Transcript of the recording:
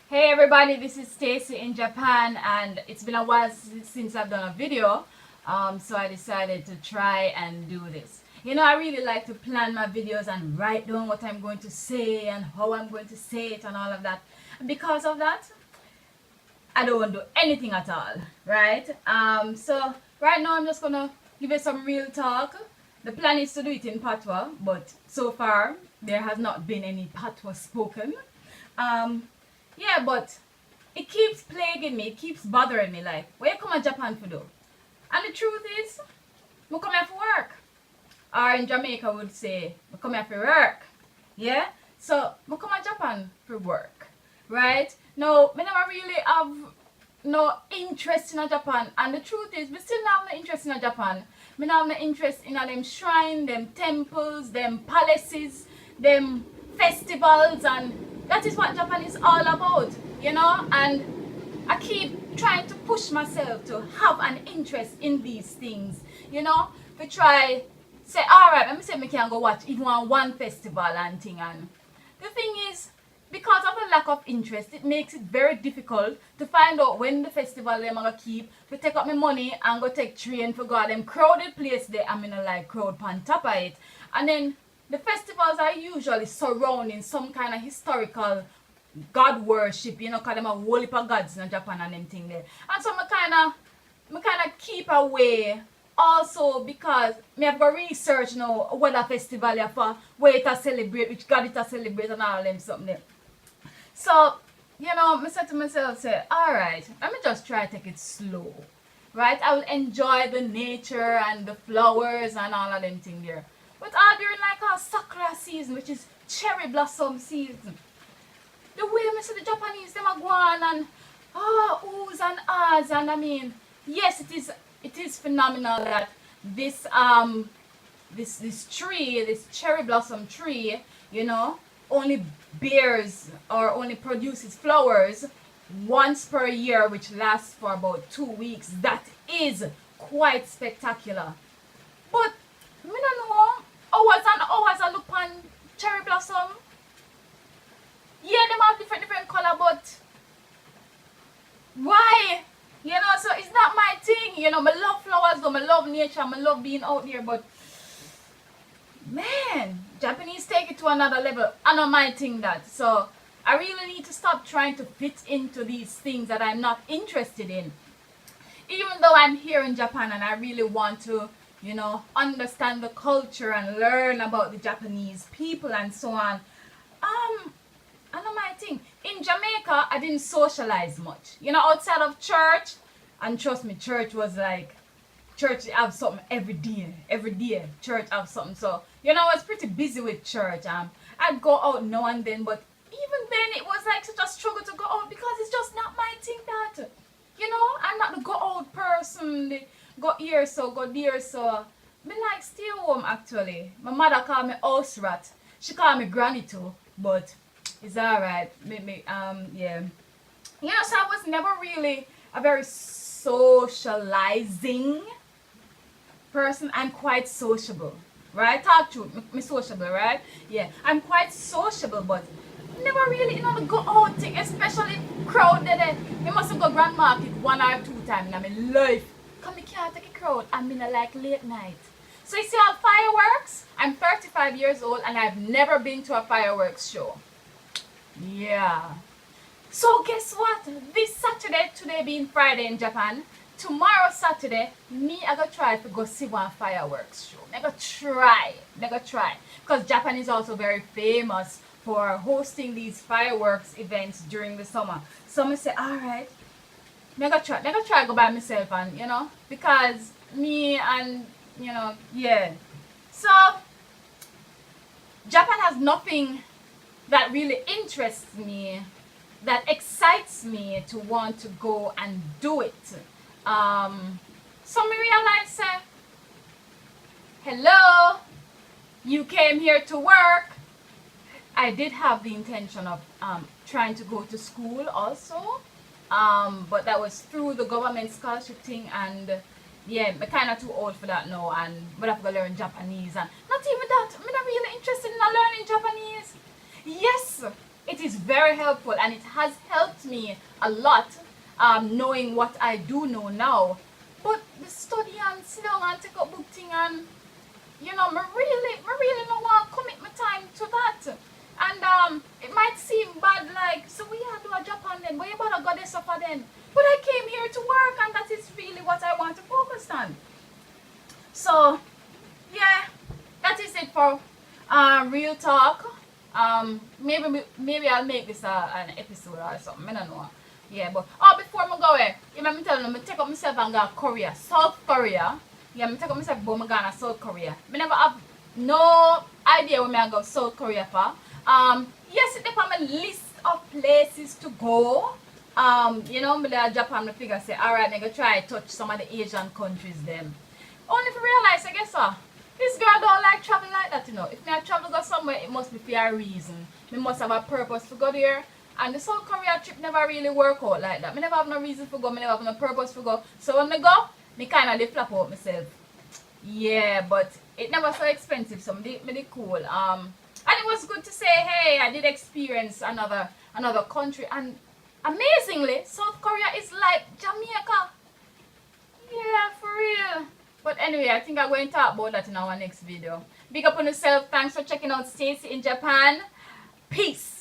Hey everybody, this is Stacy in Japan, and it's been a while since I've done a video, so I decided to try and do this. You know, I really like to plan my videos and write down what I'm going to say and how I'm going to say it and all of that. And because of that, I don't want to do anything at all, right? So right now I'm just gonna give you some real talk. The plan is to do it in Patois, but so far there has not been any Patois spoken. Um, yeah, but it keeps plaguing me, it keeps bothering me. Like, where you come to Japan for do? And the truth is, I come here for work. Or in Jamaica would say, I come here for work. Yeah? So, I come to Japan for work. Right? Now, I never really have no interest in Japan. And the truth is, we still have no interest in Japan. We have no interest in them shrine, them temples, them palaces, them festivals, and that is what Japan is all about, you know. And I keep trying to push myself to have an interest in these things, you know, to try say, all right, let me say me can go watch even one festival and thing. And the thing is, because of the lack of interest, it makes it very difficult to find out when the festival them are gonna keep, to take up my money and go take train for go them crowded place there. I'm in a like crowd on top of it. And then the festivals are usually surrounding some kind of historical God worship, you know, because them a whole heap of gods in Japan and them thing there. And so I kind of keep away. Also because me have got research now what a festival you for, where it a celebrate, which God it a celebrate and all them something there. So, you know, I said to myself, say, alright, let me just try to take it slow. Right? I will enjoy the nature and the flowers and all of them thing there. But all during like our sakura season, which is cherry blossom season, the way I see the Japanese them are going and oohs and ahs, and I mean, yes, it is phenomenal that this this tree, this cherry blossom tree, you know, only bears or only produces flowers once per year, which lasts for about 2 weeks. That is quite spectacular. But me don't know hours and hours I look on cherry blossom. Yeah, them have different color, but why? You know, so it's not my thing. You know, I love flowers though, I love nature, I love being out there, but man, Japanese take it to another level. I know my thing that. So I really need to stop trying to fit into these things that I'm not interested in. Even though I'm here in Japan and I really want to, you know, understand the culture and learn about the Japanese people and so on. I know my thing. In Jamaica, I didn't socialize much. You know, outside of church, and trust me, church was like, church have something every day. Every day, church have something. So, you know, I was pretty busy with church. I'd go out now and then, but even then, it was like such a struggle to go out because it's just not my thing that, you know, I'm not the go out person. The go here, so go there, so. Me like stay home actually. My mother called me house rat. She called me granny too, but it's alright. Yeah. You know, so I was never really a very socializing person. I'm quite sociable, right? Talk to me sociable, right? Yeah, I'm quite sociable, but never really, you know, the go out thing, especially crowd there. You must go Grand Market 1 or 2 times in my life. Come, me can't take a crowd. I'm in a like late night. So you see all fireworks? I'm 35 years old and I've never been to a fireworks show. Yeah. So guess what? This Saturday, today being Friday in Japan, tomorrow Saturday, me I gonna try to go see one fireworks show. I gonna try. Because Japan is also very famous for hosting these fireworks events during the summer. So I say, alright, I gonna try go by myself and you know, because me and you know, yeah. So Japan has nothing that really interests me, that excites me to want to go and do it. So me realize, hello, you came here to work. I did have the intention of trying to go to school also, but that was through the government scholarship thing, and yeah, I'm kind of too old for that now, and I have to learn Japanese, and not even that, I'm not really interested in learning Japanese. Yes, it is very helpful, and it has helped me a lot, knowing what I do know now. But the study and sit down and take up book thing, and you know, me really don't want to commit my time to that. And it might seem bad, like, so we have to do a Japan then, but you better go this suffer then. But I came here to work, and that is really what I want to focus on. So, yeah, that is it for real talk. Maybe I'll make this an episode or something. I don't know. Yeah, but before I go away, you remember me telling me take up myself and go to Korea, South Korea. Yeah, I take up myself but I go to South Korea. I never have no idea where I go to South Korea for. Yes, it's on my list of places to go. You know, me there Japan, I figure say, alright, I'm gonna try to touch some of the Asian countries them. Only to realize, I guess this girl don't like travel like that, you know. If I travel go somewhere, it must be for a reason. Me must have a purpose to go there. And the South Korea trip never really work out like that. Me never have no reason for go, me never have no purpose for go. So when I go, me kinda flap out myself. Yeah, but it never so expensive, so me cool. And it was good to say, hey, I did experience another country, and amazingly, South Korea is like Jamaica. Yeah, for real. But anyway, I think I'm going to talk about that in our next video. Big up on yourself. Thanks for checking out Stacy in Japan. Peace.